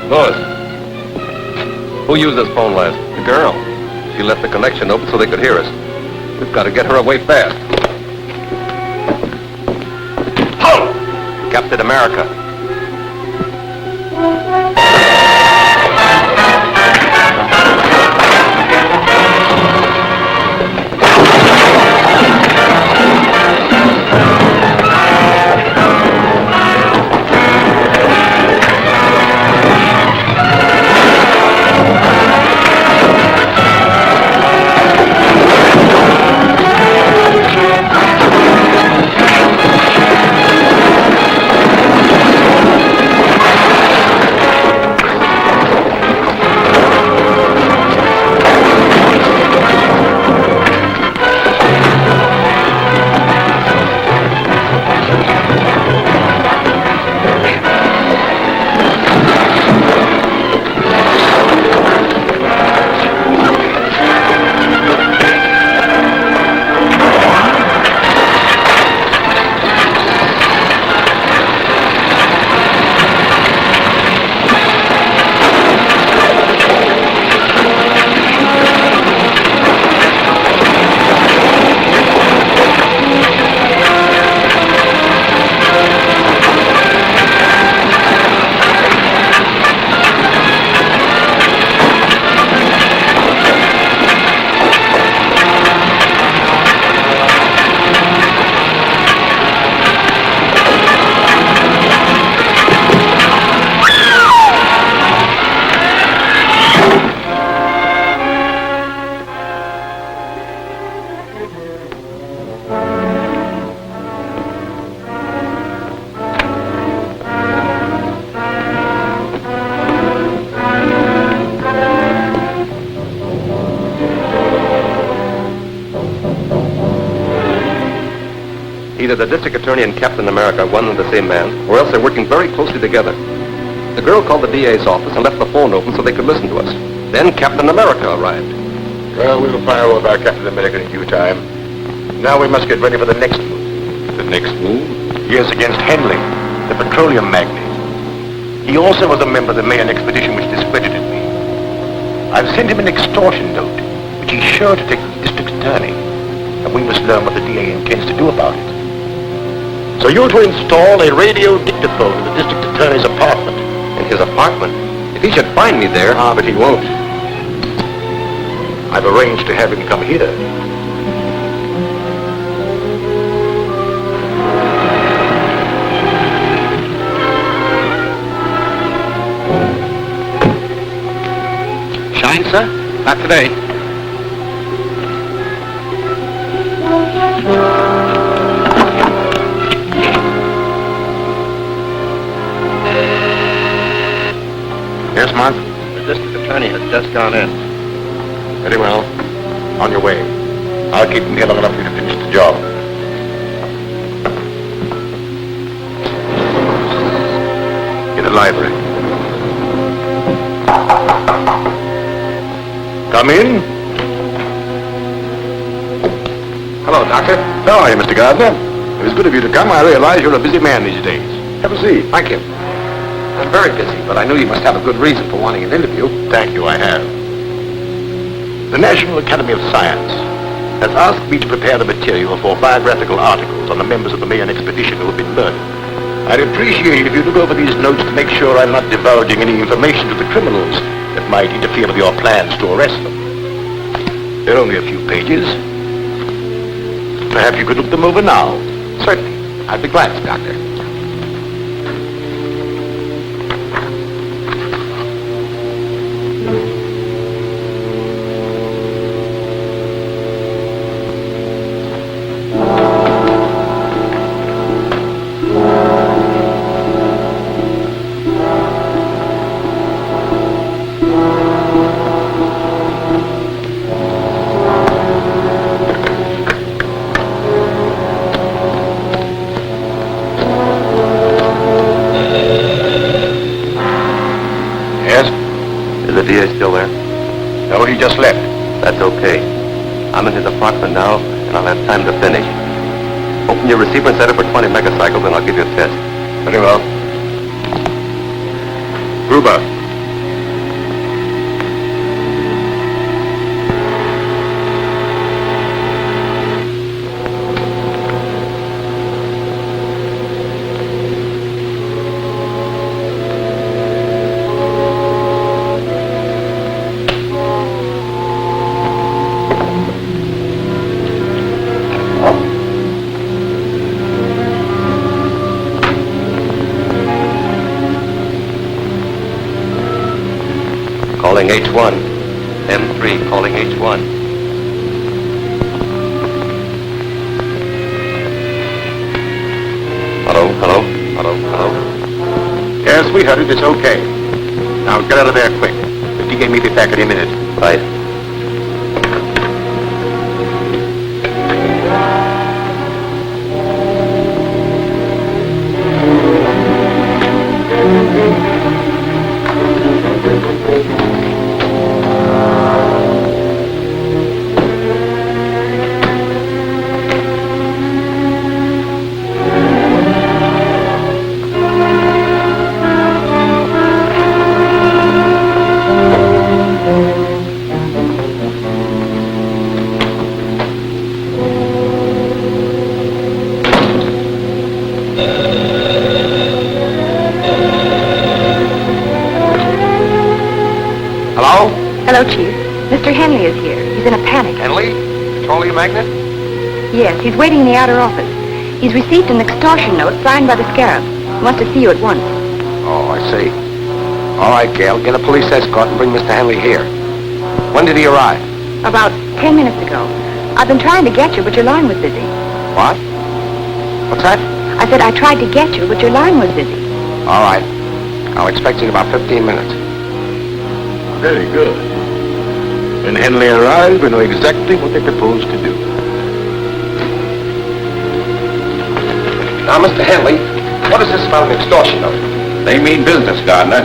Louis, who used this phone last? The girl. She left the connection open so they could hear us. We've got to get her away fast. Halt! Captain America. Either the district attorney and Captain America are one and the same man, or else they're working very closely together. The girl called the DA's office and left the phone open so they could listen to us. Then Captain America arrived. Well, we'll fire over our Captain America in due time. Now we must get ready for the next move. The next move? Yes, against Henley, the petroleum magnate. He also was a member of the Mayan expedition which discredited me. I've sent him an extortion note, which he's sure to take to the district attorney. And we must learn what the DA intends to do about it. So you're to install a radio dictaphone in the district attorney's apartment. In his apartment? If he should find me there... Ah, but he won't. I've arranged to have him come here. Shine, sir? Not today. Yes, Mark? The district attorney has just gone in. Very well. On your way. I'll keep him here long enough for you to finish the job. In the library. Come in. Hello, Doctor. How are you, Mr. Gardner? It was good of you to come. I realize you're a busy man these days. Have a seat. Thank you. I'm very busy, but I knew you must have a good reason for wanting an interview. Thank you, I have. The National Academy of Science has asked me to prepare the material for biographical articles on the members of the Mayan expedition who have been murdered. I'd appreciate if you look over these notes to make sure I'm not divulging any information to the criminals that might interfere with your plans to arrest them. They're only a few pages. Perhaps you could look them over now. Certainly. I'd be glad to, Doctor. DA still there? No, he just left. That's okay. I'm in his apartment now, and I'll have time to finish. Open your receiver and set it for 20 megacycles, and I'll give you a test. Very well. Gruber, H1. M3 calling H1. Hello, hello, hello, hello. Yes, sweetheart, it's okay. Now get out of there quick. The DA may be back any minute. Right. Hello? Hello, Chief. Mr. Henley is here. He's in a panic. Henley? Petroleum magnate? Yes, he's waiting in the outer office. He's received an extortion note signed by the Scarab. He wants to see you at once. Oh, I see. All right, Gail, get a police escort and bring Mr. Henley here. When did he arrive? About 10 minutes ago. I've been trying to get you, but your line was busy. What? What's that? I said I tried to get you, but your line was busy. All right. I'll expect you in about 15 minutes. Very good. When Henley arrives, we know exactly what they propose to do. Now, Mr. Henley, what is this about an extortion note? They mean business, Gardner.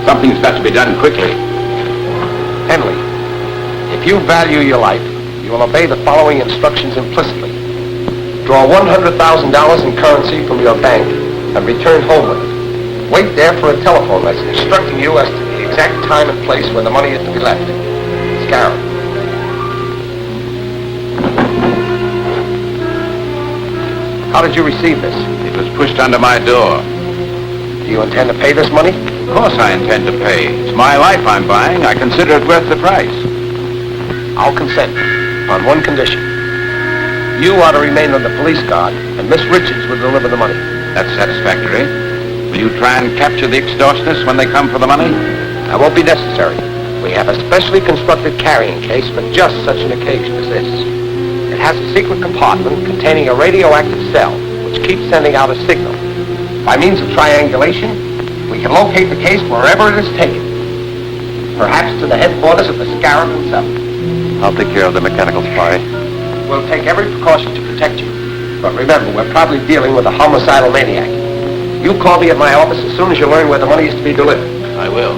Something's got to be done quickly. Henley, if you value your life, you will obey the following instructions implicitly. Draw $100,000 in currency from your bank and return home with it. Wait there for a telephone message instructing you as to the exact time and place where the money is to be left. Scarab. How did you receive this? It was pushed under my door. Do you intend to pay this money? Of course I intend to pay. It's my life I'm buying. I consider it worth the price. I'll consent on one condition. You are to remain on the police guard, and Miss Richards will deliver the money. That's satisfactory. Will you try and capture the extortionists when they come for the money? That won't be necessary. We have a specially constructed carrying case for just such an occasion as this. It has a secret compartment containing a radioactive cell, which keeps sending out a signal. By means of triangulation, we can locate the case wherever it is taken. Perhaps to the headquarters of the Scarab himself. I'll take care of the mechanical spy. We'll take every precaution to protect you. But remember, we're probably dealing with a homicidal maniac. You call me at my office as soon as you learn where the money is to be delivered. I will.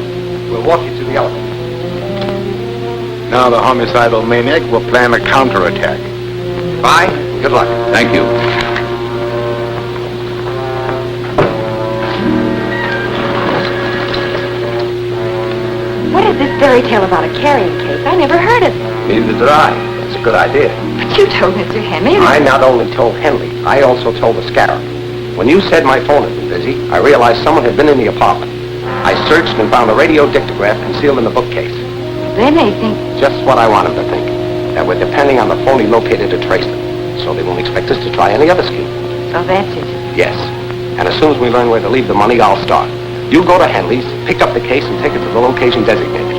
We'll walk you to the elevator. Now the homicidal maniac will plan a counterattack. Bye. Good luck. Thank you. What is this fairy tale about a carrying case? I never heard of it. Neither did I. It's a good idea. But you told Mr. Henley. I not only told Henley, I also told the Scarab. When you said my phone had been busy, I realized someone had been in the apartment. I searched and found a radio dictograph concealed in the bookcase. They may think... Just what I want them to think. That we're depending on the phone he located to trace them. So they won't expect us to try any other scheme. So that's it. Yes. And as soon as we learn where to leave the money, I'll start. You go to Henley's, pick up the case, and take it to the location designated.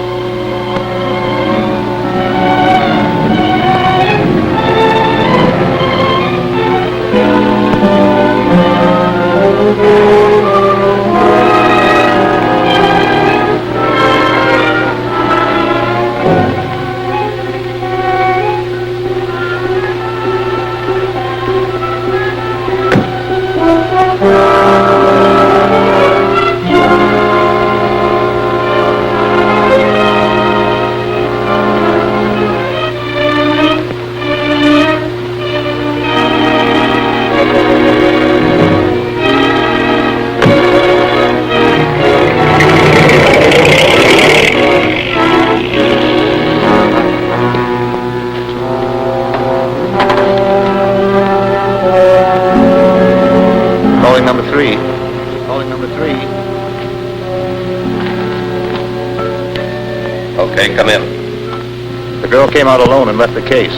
Okay, come in. The girl came out alone and left the case.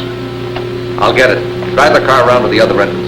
I'll get it. Drive the car around to the other entrance.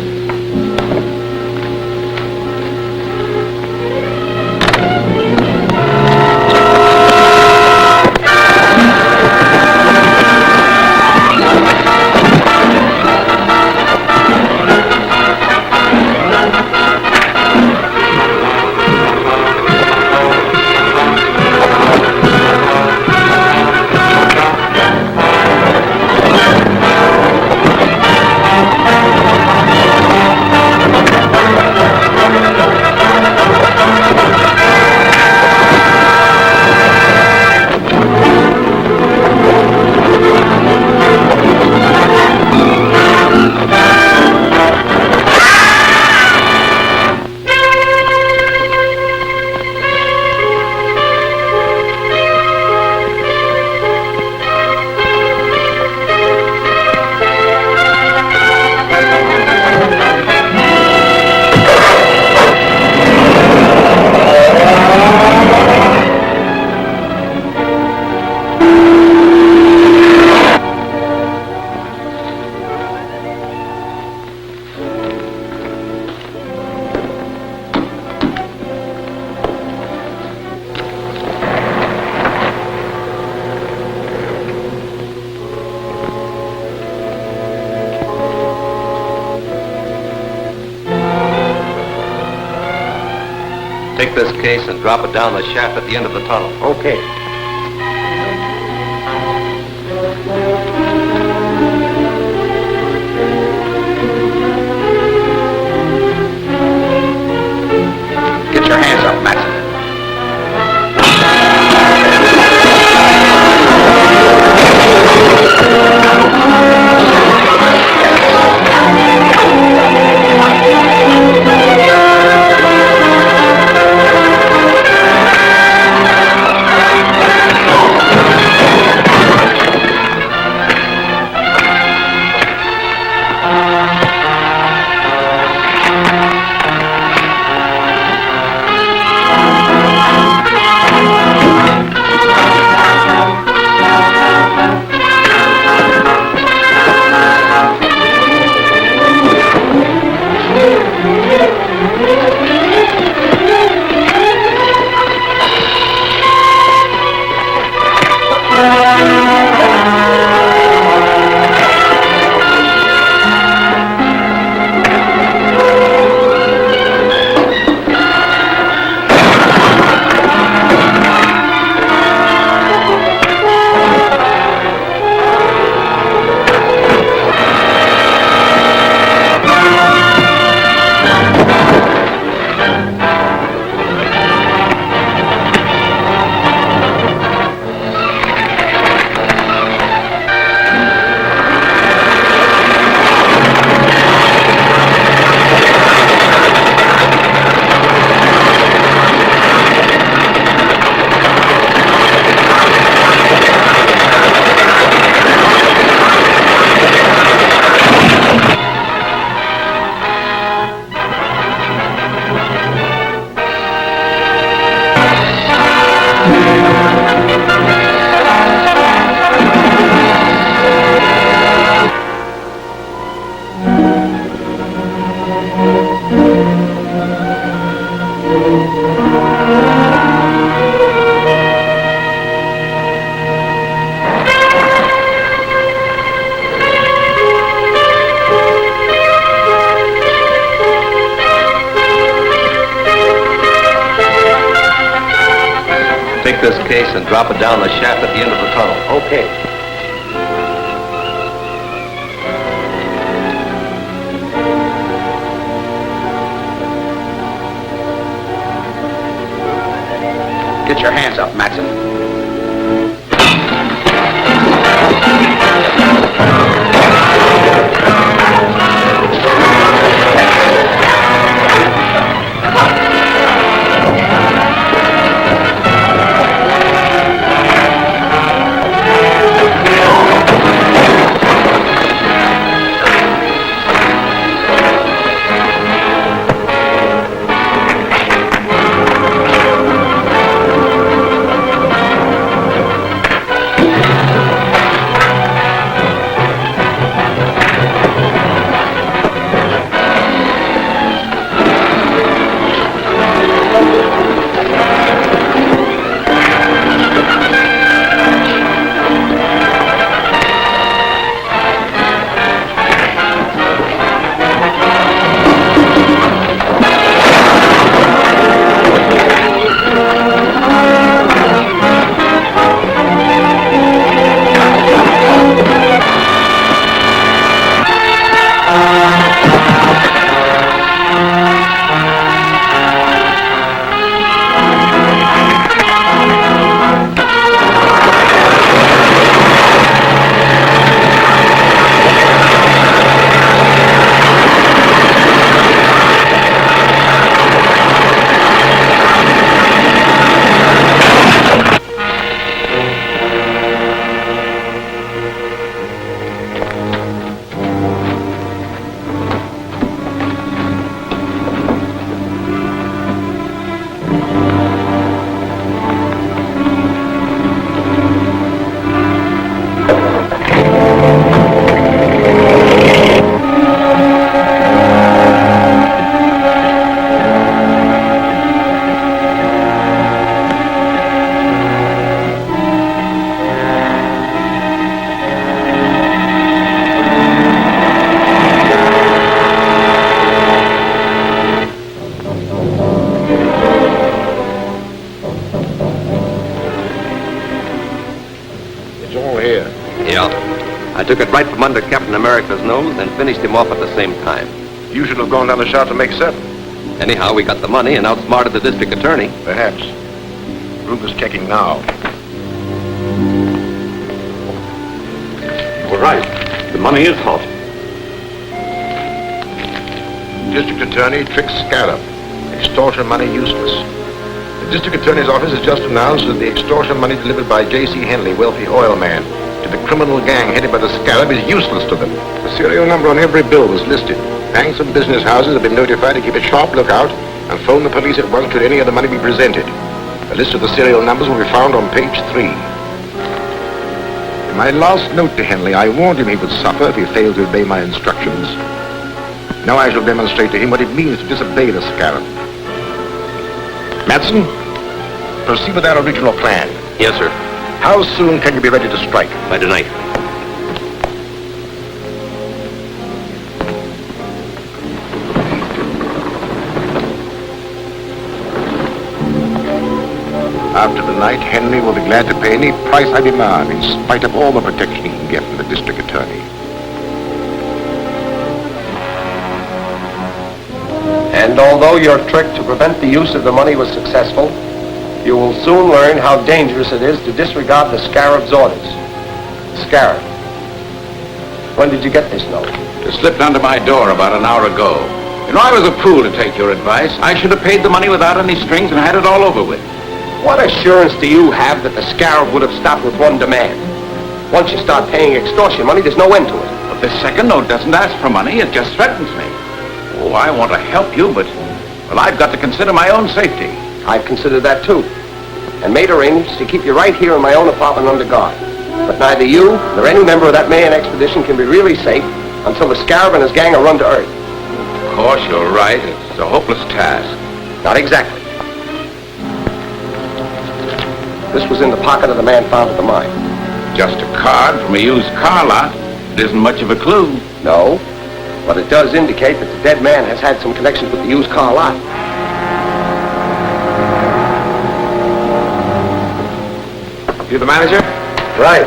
Take this case and drop it down the shaft at the end of the tunnel. Okay. Get your hands up, Matson. Take this case and drop it down the shaft at the end of the tunnel. Okay. Get your hands up, Matson. took it right from under Captain America's nose and finished him off at the same time. You should have gone down the shaft to make 7. Anyhow, we got the money and outsmarted the district attorney. Perhaps. Ruger's checking now. You were right. The money is hot. District Attorney tricks Scarab. Extortion money useless. The District Attorney's office has just announced that the extortion money delivered by J.C. Henley, wealthy oil man, to the criminal gang headed by the Scarab is useless to them. The serial number on every bill was listed. Banks and business houses have been notified to keep a sharp lookout and phone the police at once should any of the money be presented. A list of the serial numbers will be found on page 3. In my last note to Henley, I warned him he would suffer if he failed to obey my instructions. Now I shall demonstrate to him what it means to disobey the Scarab. Madsen, proceed with our original plan. Yes, sir. How soon can you be ready to strike? By tonight. After the night, Henry will be glad to pay any price I demand, in spite of all the protection he can get from the district attorney. And although your trick to prevent the use of the money was successful, you will soon learn how dangerous it is to disregard the Scarab's orders. Scarab, when did you get this note? It slipped under my door about an hour ago. You know, I was a fool to take your advice. I should have paid the money without any strings and had it all over with. What assurance do you have that the Scarab would have stopped with one demand? Once you start paying extortion money, there's no end to it. But this second note doesn't ask for money. It just threatens me. Oh, I want to help you, but, well, I've got to consider my own safety. I've considered that too, and made arrangements to keep you right here in my own apartment under guard. But neither you nor any member of that Mayan expedition can be really safe until the Scarab and his gang are run to earth. Of course, you're right. It's a hopeless task. Not exactly. This was in the pocket of the man found at the mine. Just a card from a used car lot. It isn't much of a clue. No, but it does indicate that the dead man has had some connections with the used car lot. You the manager? Right.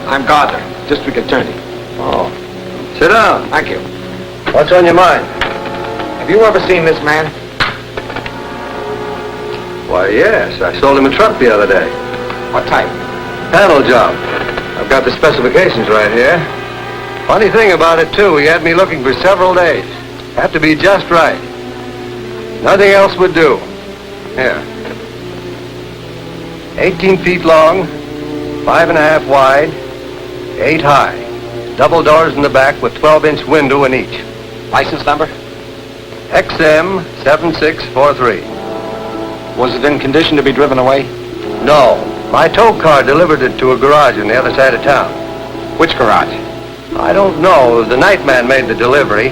I'm Gardner, district attorney. Oh. Sit down. Thank you. What's on your mind? Have you ever seen this man? Why, yes. I sold him a truck the other day. What type? Panel job. I've got the specifications right here. Funny thing about it, too, he had me looking for several days. Had to be just right. Nothing else would do. Here. 18 feet long, 5.5 wide, 8 high. Double doors in the back with 12-inch window in each. License number? XM 7643. Was it in condition to be driven away? No. My tow car delivered it to a garage on the other side of town. Which garage? I don't know. The night man made the delivery.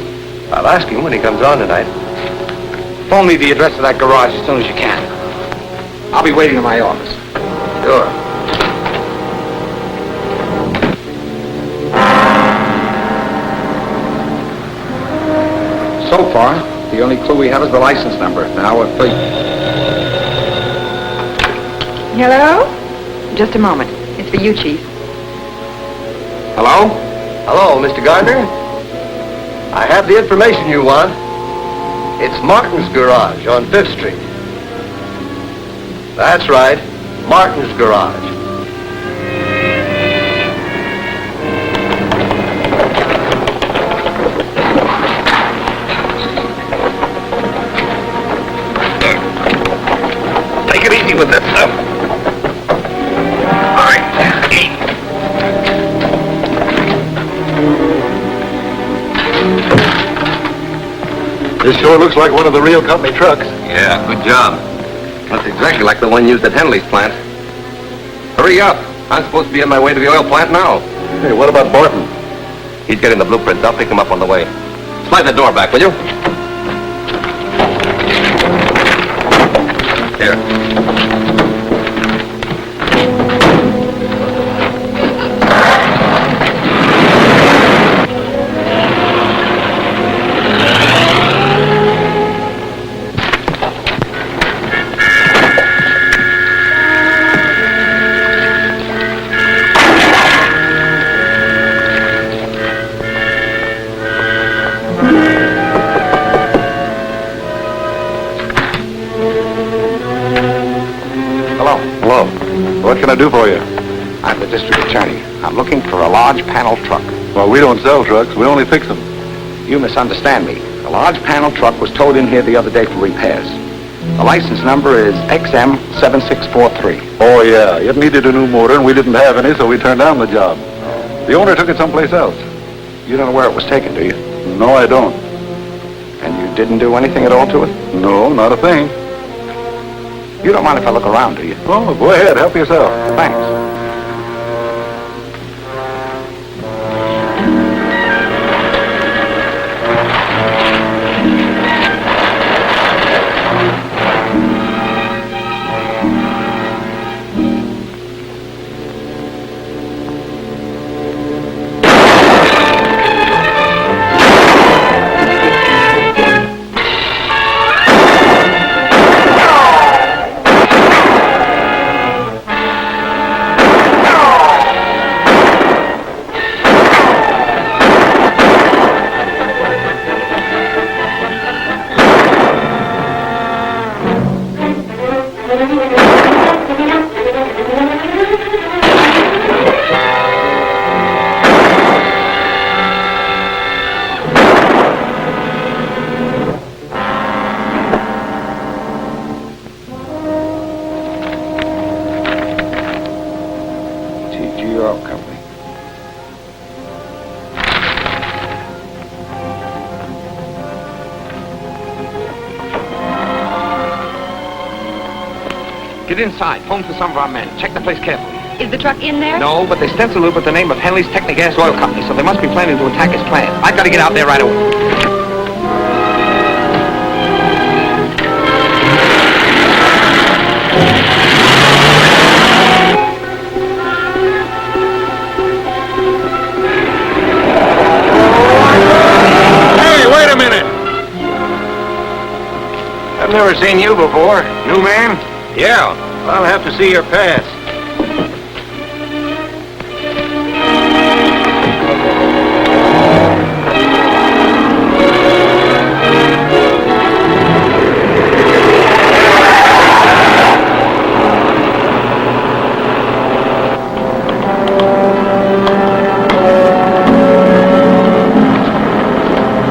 I'll ask him when he comes on tonight. Phone me the address of that garage as soon as you can. I'll be waiting in my office. Sure. So far, the only clue we have is the license number. Now we're free. Hello? Just a moment. It's for you, Chief. Hello? Hello, Mr. Gardner. I have the information you want. It's Martin's garage on 5th Street. That's right. Martin's garage. Take it easy with this stuff. All right. This sure looks like one of the real company trucks. Yeah, good job. That's exactly like the one used at Henley's plant. Hurry up. I'm supposed to be on my way to the oil plant now. Hey, what about Barton? He's getting the blueprints. I'll pick him up on the way. Slide the door back, will you? Here. I do for you? I'm the district attorney. I'm looking for a large panel truck. Well, we don't sell trucks. We only fix them. You misunderstand me. The large panel truck was towed in here the other day for repairs. The license number is XM7643. Oh, yeah. It needed a new motor, and we didn't have any, so we turned down the job. The owner took it someplace else. You don't know where it was taken, do you? No, I don't. And you didn't do anything at all to it? No, not a thing. You don't mind if I look around, do you? Oh, go ahead. Help yourself. Thanks. Company. Get inside. Phone for some of our men. Check the place carefully. Is the truck in there? No, but they stenciled it with the name of Henley's Technigas Oil Company, so they must be planning to attack his plant. I've got to get out there right away. I've never seen you before. New man? Yeah. I'll have to see your pass.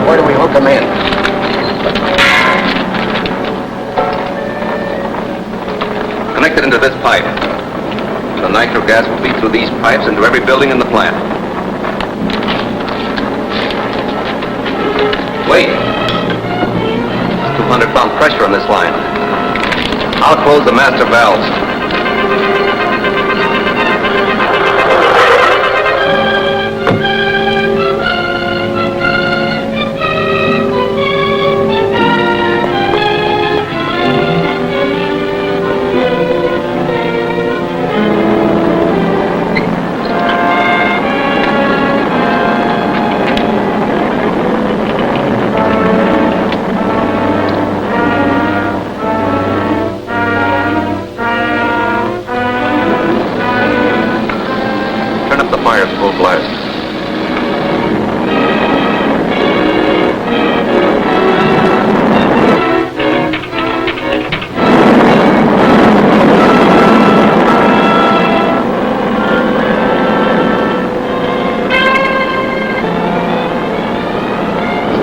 Where do we hook them in? Connected into this pipe. The nitro gas will feed through these pipes into every building in the plant. Wait. There's 200 pound pressure on this line. I'll close the master valves. Fire at full blast.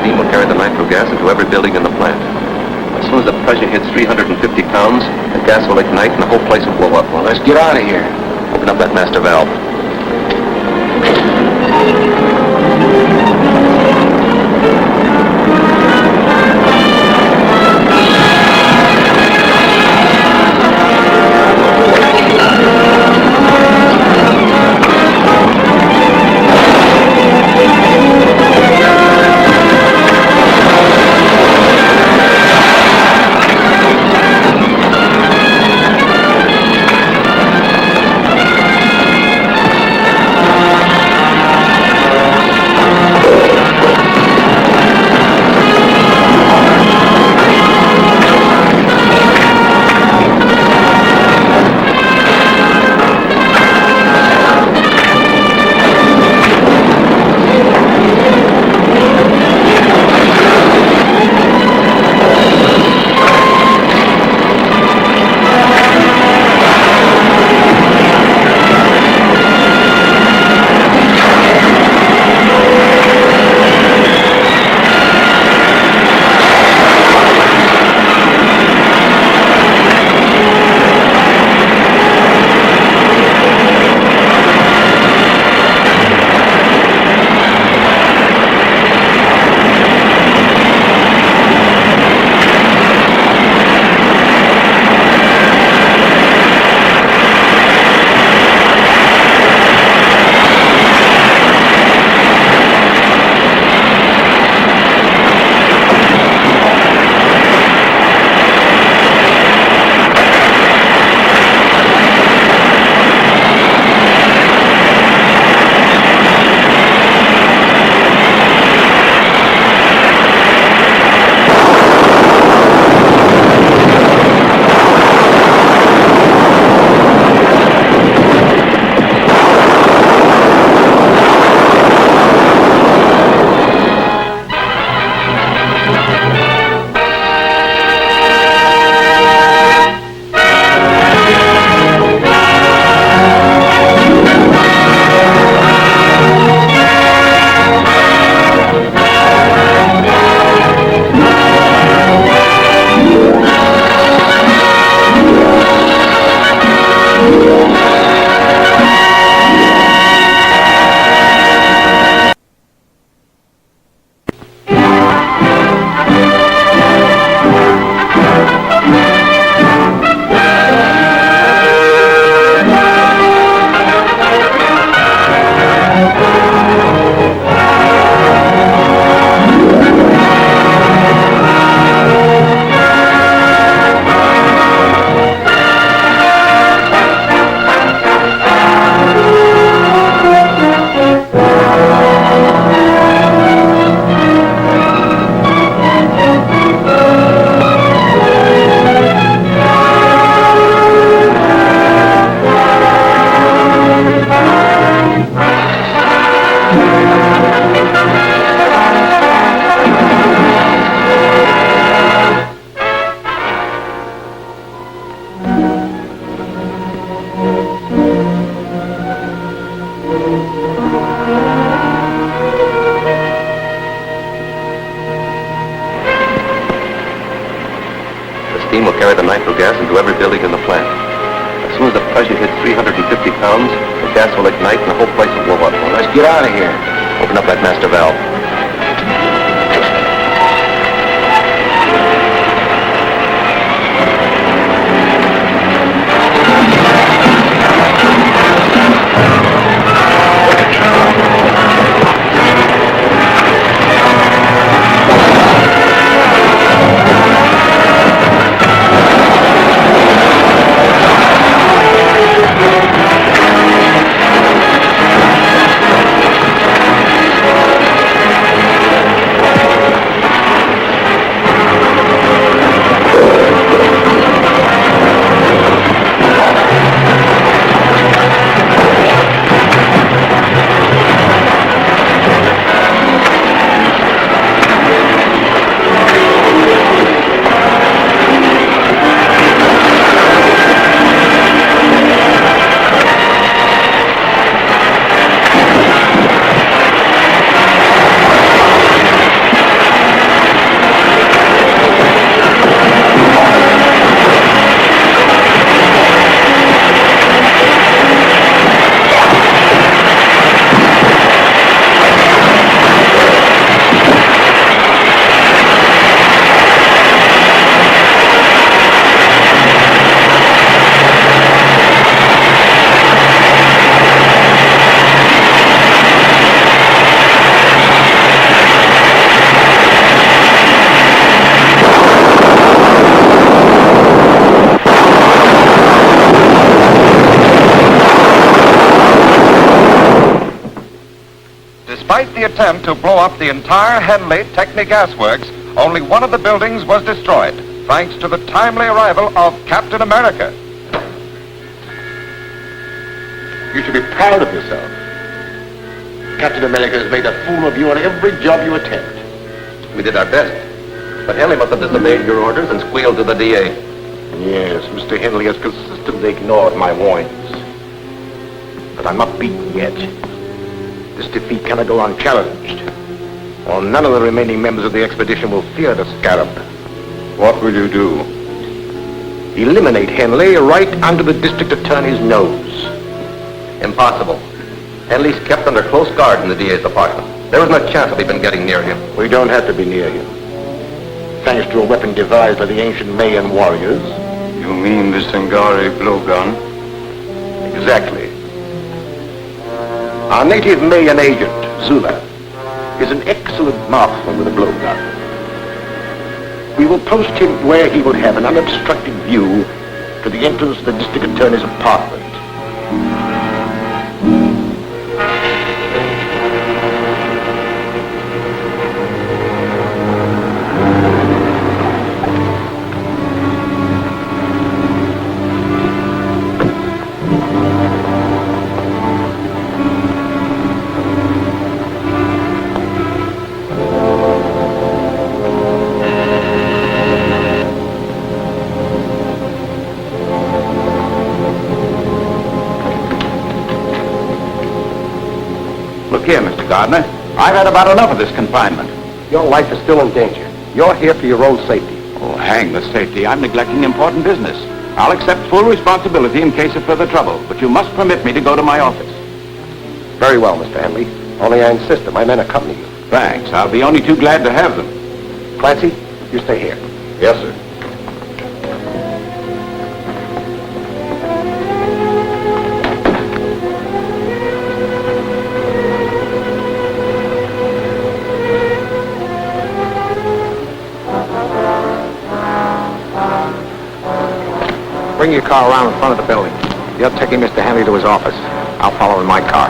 Steam will carry the nitro gas into every building in the plant. As soon as the pressure hits 350 pounds, the gas will ignite and the whole place will blow up. Well, let's get out of here. Open up that master valve. team will carry the nitro gas into every building in the plant. As soon as the pressure hits 350 pounds, the gas will ignite and the whole place will blow up. Well, let's get out of here. Open up that master valve. Despite the attempt to blow up the entire Henley Techni-Gas Works, only one of the buildings was destroyed, thanks to the timely arrival of Captain America. You should be proud of yourself. Captain America has made a fool of you on every job you attempt. We did our best. But Henley must have disobeyed your orders and squealed to the DA. Yes, Mr. Henley has consistently ignored my warnings. But I'm not beaten yet. This defeat cannot go unchallenged, or none of the remaining members of the expedition will fear the Scarab. What will you do? Eliminate Henley right under the district attorney's nose. Impossible. Henley's kept under close guard in the DA's apartment. There was no chance of even getting near him. We don't have to be near him. Thanks to a weapon devised by the ancient Mayan warriors. You mean the Sangari blowgun? Exactly. Our native Mayan agent, Zula, is an excellent marksman with a blowgun. We will post him where he will have an unobstructed view to the entrance of the district attorney's apartment. Look here, Mr. Gardner. I've had about enough of this confinement. Your life is still in danger. You're here for your own safety. Oh, hang the safety. I'm neglecting important business. I'll accept full responsibility in case of further trouble, but you must permit me to go to my office. Very well, Mr. Henley. Only I insist that my men accompany you. Thanks. I'll be only too glad to have them. Clancy, you stay here. Yes, sir. Bring your car around in front of the building. You're taking Mr. Henley to his office. I'll follow in my car.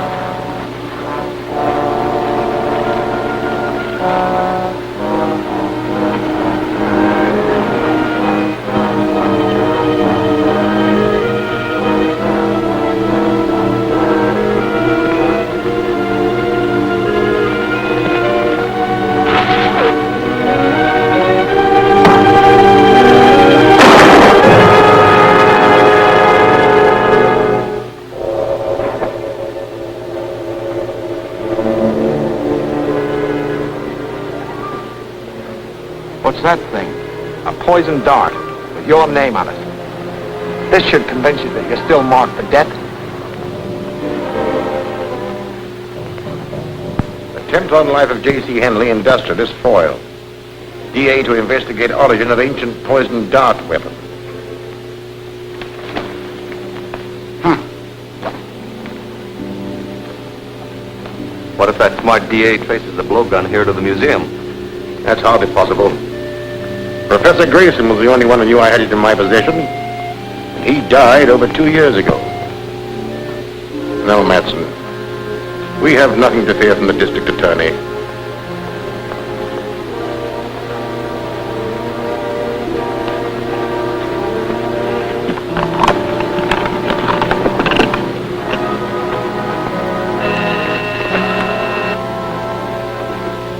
What's that thing? A poison dart. with your name on it. This should convince you that you're still marked for death. Attempt on life of J.C. Henley, industrialist, foiled. DA to investigate origin of ancient poison dart weapon. What if that smart DA traces the blowgun here to the museum? That's hardly possible. Professor Grayson was the only one who knew I had it in my possession. And he died over 2 years ago. No, Matson. We have nothing to fear from the district attorney.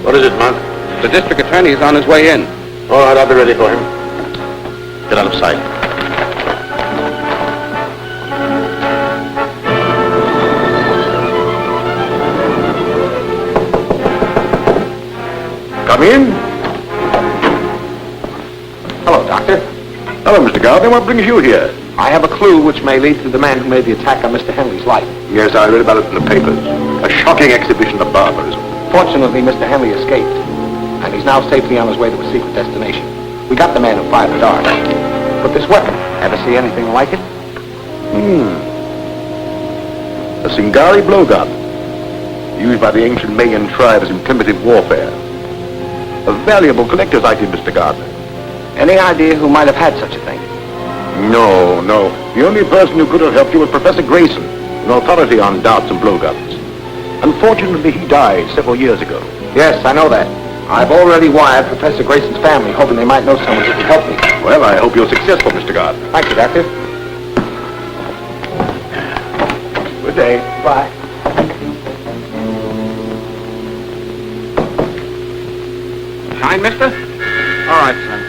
What is it, Monk? The district attorney is on his way in. All right, I'll be ready for him. Get out of sight. Come in. Hello, Doctor. Hello, Mr. Gardner. What brings you here? I have a clue which may lead to the man who made the attack on Mr. Henley's life. Yes, I read about it in the papers. A shocking exhibition of barbarism. Fortunately, Mr. Henley escaped, and he's now safely on his way to a secret destination. We got the man who fired the dart. But this weapon, ever see anything like it? A Singari blowgun, used by the ancient Mayan tribes in primitive warfare. A valuable collector's item, Mr. Gardner. Any idea who might have had such a thing? No. The only person who could have helped you was Professor Grayson, an authority on darts and blowguns. Unfortunately, he died several years ago. Yes, I know that. I've already wired Professor Grayson's family, hoping they might know someone who can help me. Well, I hope you're successful, Mr. Gardner. Thank you, Doctor. Good day. Bye. Shine, mister? All right, son.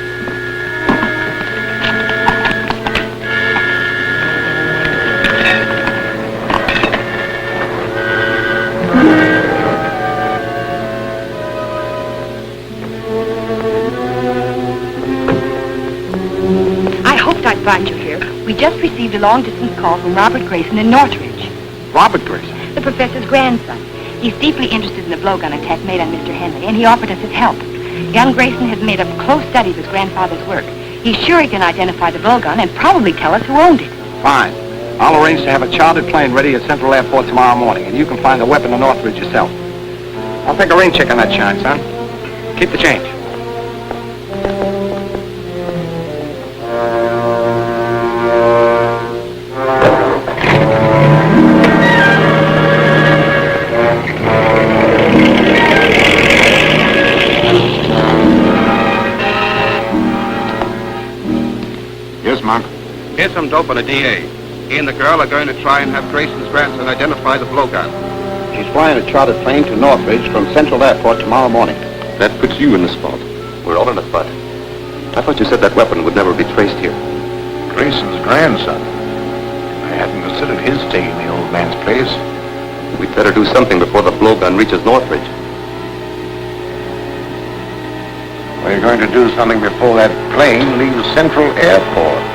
I'd find you here. We just received a long-distance call from Robert Grayson in Northridge. Robert Grayson? The professor's grandson. He's deeply interested in the blowgun attack made on Mr. Henley, and he offered us his help. Young Grayson has made a close study of his grandfather's work. He's sure he can identify the blowgun and probably tell us who owned it. Fine. I'll arrange to have a chartered plane ready at Central Airport tomorrow morning, and you can find the weapon in Northridge yourself. I'll take a rain check on that shine, son. Keep the change. Yes, Monk. Here's some dope on a DA. He and the girl are going to try and have Grayson's grandson identify the blowgun. She's flying a chartered plane to Northridge from Central Airport tomorrow morning. That puts you in the spot. We're all in a spot. I thought you said that weapon would never be traced here. Grayson's grandson. I hadn't considered his stay in the old man's place. We'd better do something before the blowgun reaches Northridge. We're going to do something before that plane leaves Central Airport.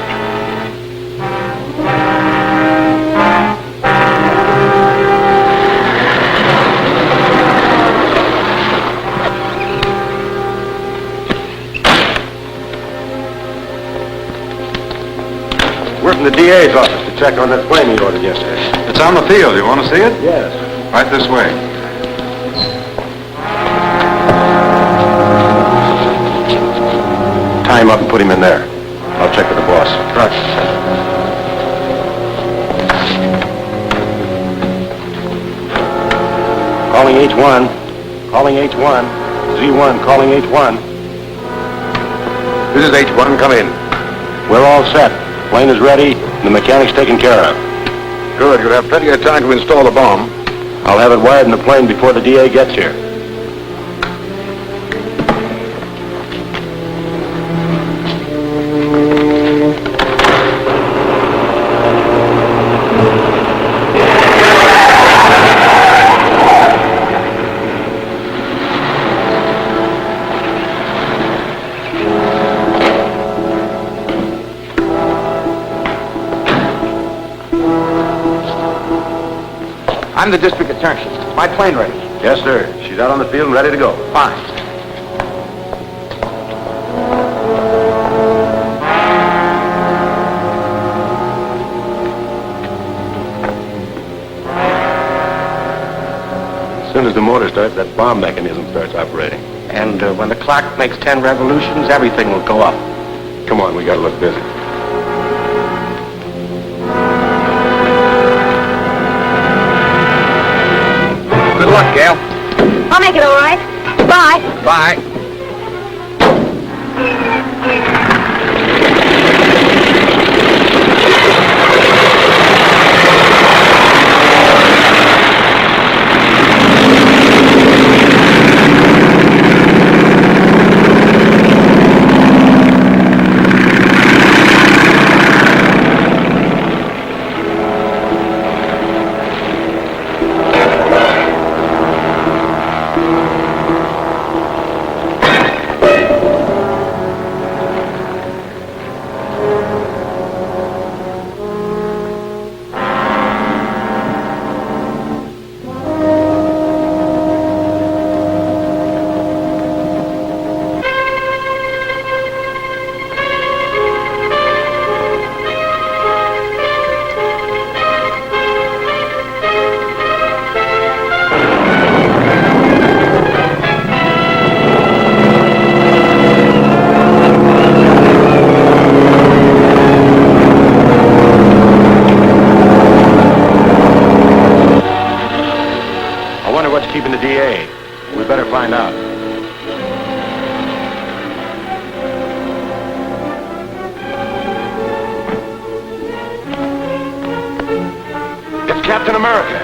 We're from the DA's office to check on that plane you ordered yesterday. It's on the field. You want to see it? Yes. Right this way. Tie him up and put him in there. I'll check with the boss. Right. Calling H1. Calling H1. Z1 calling H1. This is H1. Come in. We're all set. Plane is ready. The mechanic's taken care of. Good. You'll have plenty of time to install the bomb. I'll have it wired in the plane before the DA gets here. I'm the district attorney. Is my plane ready? Yes, sir. She's out on the field and ready to go. Fine. As soon as the motor starts, that bomb mechanism starts operating. And when the clock makes 10 revolutions, everything will go up. Come on, we gotta look busy. Good luck, Gail. I'll make it all right. Bye. Bye. Keeping the DA. We better find out. It's Captain America.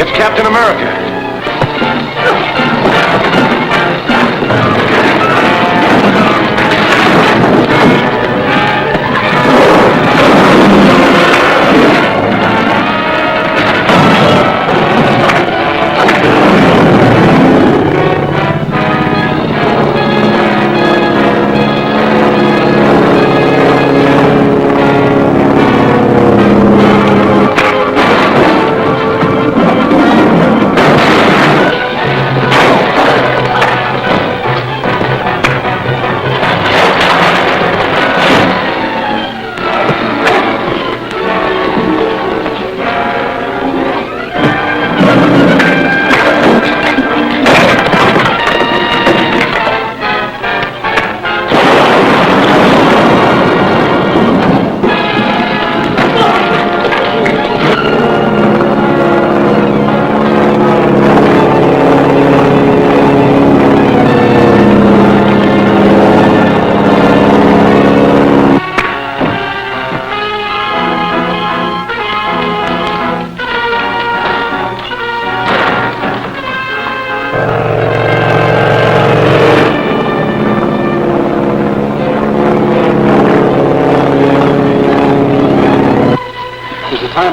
It's Captain America.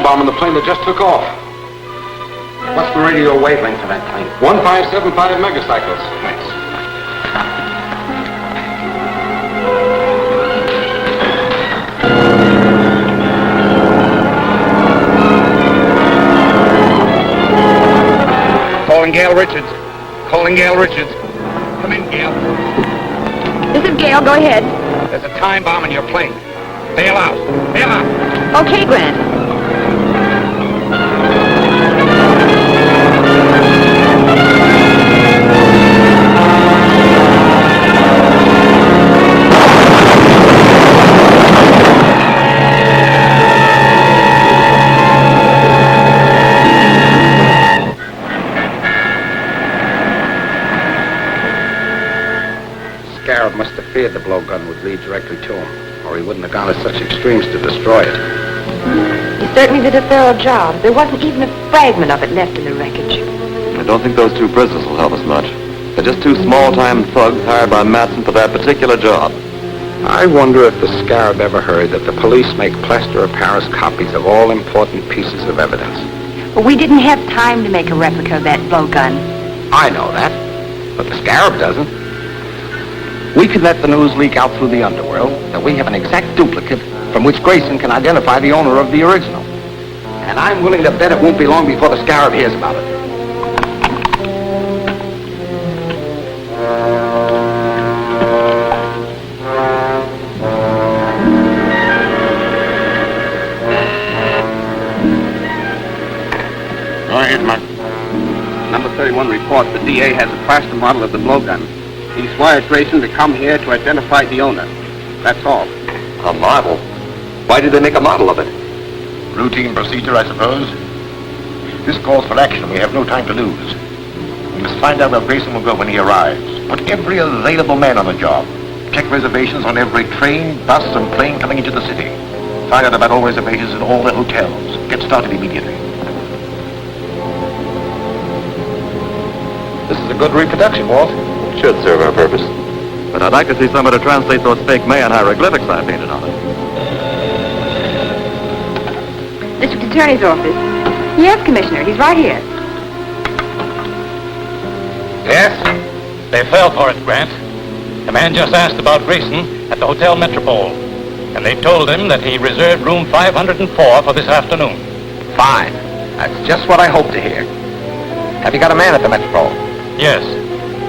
bombing the plane that just took off. What's the radio wavelength for that plane? 1575 megacycles. Thanks. Calling Gail Richards. Calling Gail Richards. Come in, Gail. This is Gail. Go ahead. There's a time bomb in your plane. Bail out. Bail out. Okay, Grant. Scarab must have feared the blowgun would lead directly to him, or he wouldn't have gone to such extremes to destroy it. He certainly did a thorough job. There wasn't even a fragment of it left in the wreckage. I don't think those two prisoners will help us much. They're just two small-time thugs hired by Matson for that particular job. I wonder if the Scarab ever heard that the police make plaster of Paris copies of all important pieces of evidence. Well, we didn't have time to make a replica of that blowgun. I know that, but the Scarab doesn't. We could let the news leak out through the underworld that we have an exact duplicate from which Grayson can identify the owner of the original. And I'm willing to bet it won't be long before the Scarab hears about it. Go ahead, Mark. Number 31 reports the DA has a plaster model of the blowgun. He's wired Grayson to come here to identify the owner. That's all. A model? Why did they make a model of it? Routine procedure, I suppose. This calls for action. We have no time to lose. We must find out where Grayson will go when he arrives. Put every available man on the job. Check reservations on every train, bus, and plane coming into the city. Find out about all reservations in all the hotels. Get started immediately. This is a good reproduction, Walt. Should serve our purpose. But I'd like to see somebody translate those fake Mayan hieroglyphics I painted on it. District Attorney's office. Yes, Commissioner. He's right here. Yes? They fell for it, Grant. The man just asked about Grayson at the Hotel Metropole, and they told him that he reserved room 504 for this afternoon. Fine. That's just what I hoped to hear. Have you got a man at the Metropole? Yes.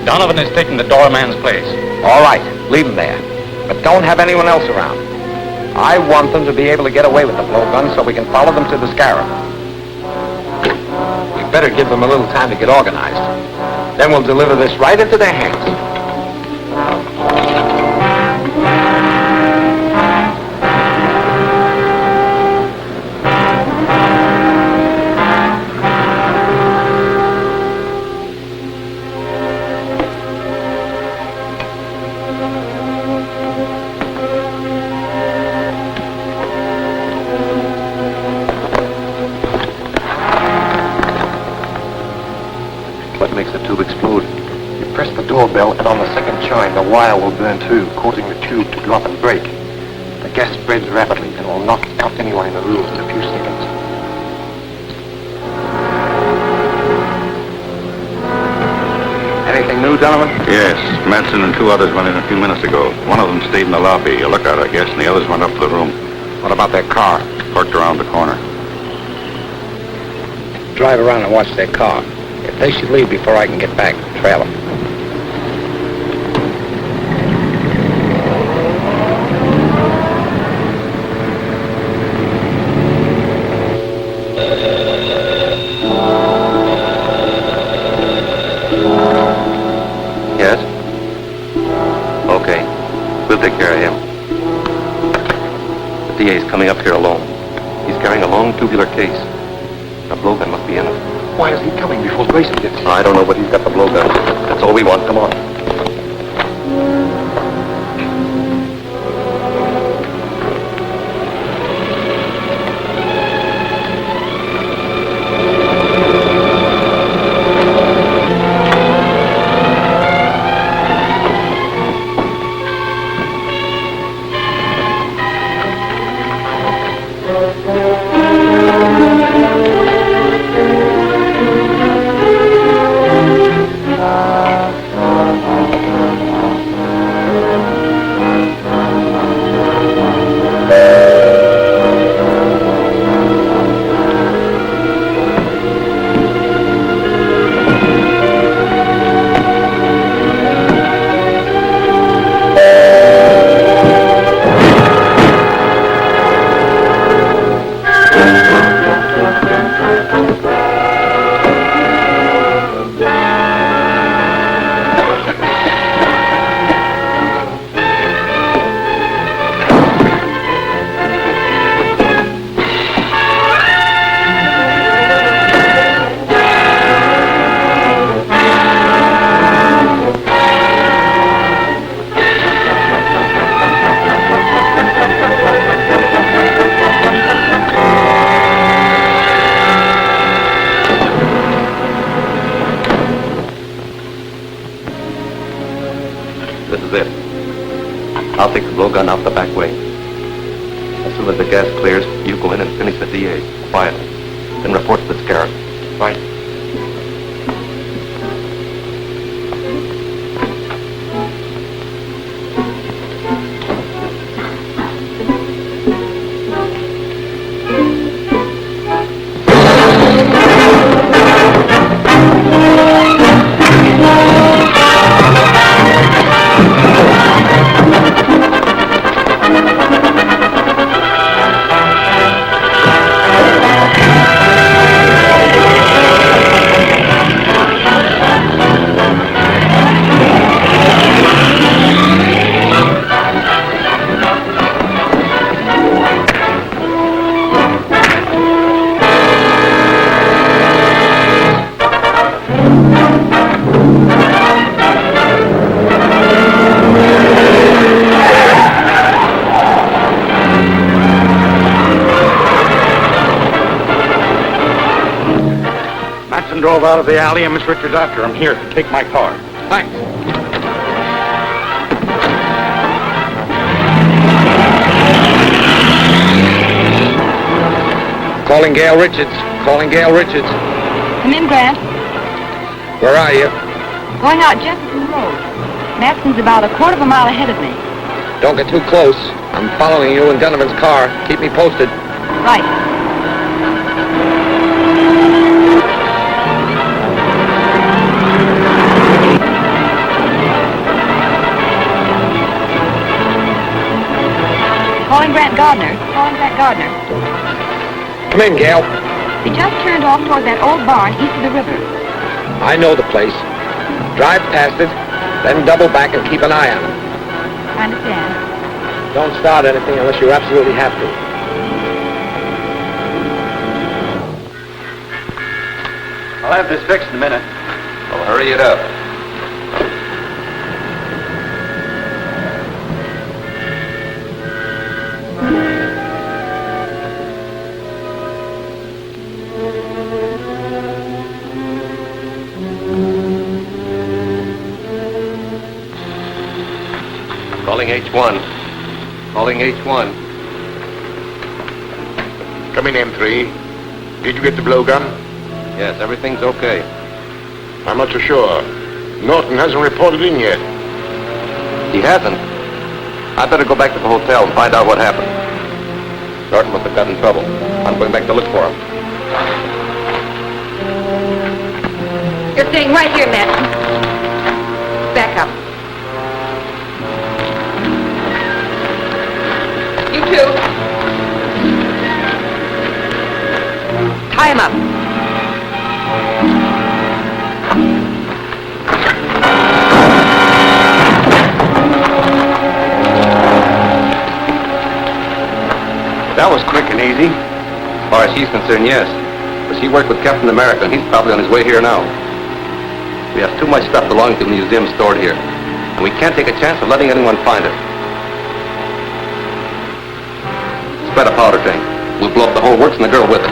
Donovan is taking the doorman's place. All right, leave him there. But don't have anyone else around. I want them to be able to get away with the blowgun so we can follow them to the Scarab. We better give them a little time to get organized. Then we'll deliver this right into their hands. What makes the tube explode? You press the doorbell, and on the second chime, the wire will burn too, causing the tube to drop and break. The gas spreads rapidly and will knock out anyone in the room in a few seconds. Anything new, Donovan? Yes, Matson and two others went in a few minutes ago. One of them stayed in the lobby, a lookout, I guess, and the others went up to the room. What about their car? Parked around the corner. Drive around and watch their car. If they should leave before I can get back, trail them. Yes? Okay. We'll take care of him. The DA's coming up here alone. He's carrying a long tubular case. A blowgun must be in it. Why is he coming before Grayson gets here? I don't know, but he's got the blowgun. That's all we want. Come on. This is it. I'll take the blowgun out the back way. As soon as the gas clears, you go in and finish the DA, quietly. Then report to the scarab. Right. Drove out of the alley, and Miss Richards after him. Here, take my car. Thanks. Calling Gail Richards. Calling Gail Richards. Come in, Grant. Where are you? Going out Jefferson Road. Matson's about a quarter of a mile ahead of me. Don't get too close. I'm following you in Donovan's car. Keep me posted. Right. Calling Grant Gardner. Calling Grant Gardner. Come in, Gail. We just turned off toward that old barn east of the river. I know the place. Drive past it, then double back and keep an eye on it. I understand. Don't start anything unless you absolutely have to. I'll have this fixed in a minute. Well, hurry it up. Calling H1. Calling H1. Come in, M3. Did you get the blowgun? Yes, everything's okay. I'm not so sure. Norton hasn't reported in yet. He hasn't? I better go back to the hotel and find out what happened. Norton must have got in trouble. I'm going back to look for him. You're staying right here, Matson. Back up. You too. Tie him up. That was quick and easy. As far as she's concerned, yes. But she worked with Captain America, and he's probably on his way here now. We have too much stuff belonging to the museum stored here, and we can't take a chance of letting anyone find it. Spread a powder tank. We'll blow up the whole works and the girl with it.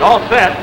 All set.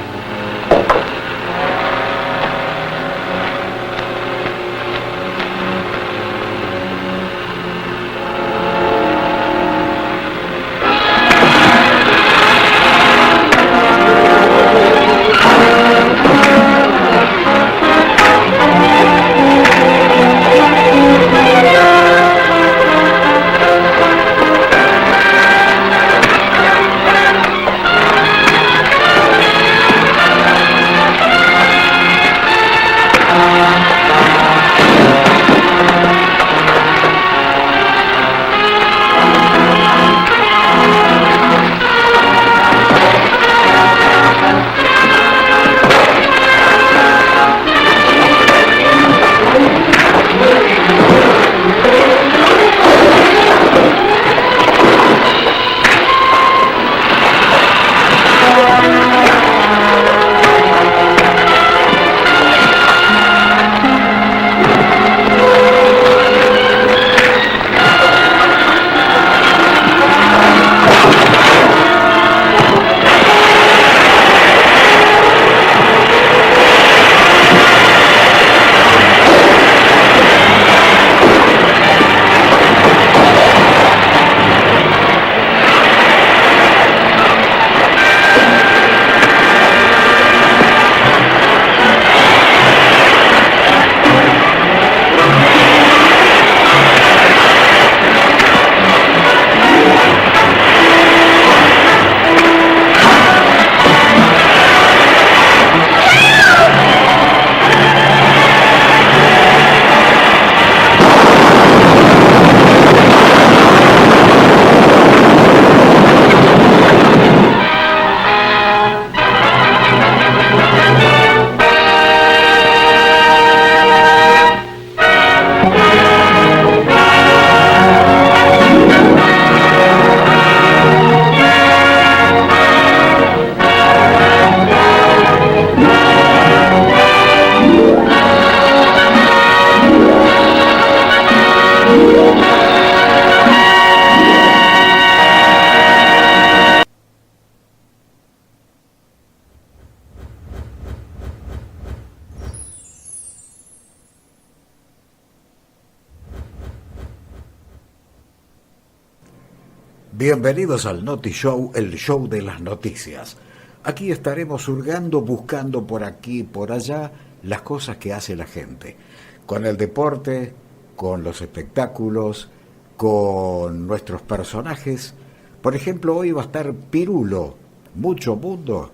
Bienvenidos al Noti Show, el show de las noticias. Aquí estaremos hurgando, buscando por aquí y por allá las cosas que hace la gente. Con el deporte, con los espectáculos, con nuestros personajes. Por ejemplo, hoy va a estar Pirulo, mucho mundo,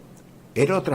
en otras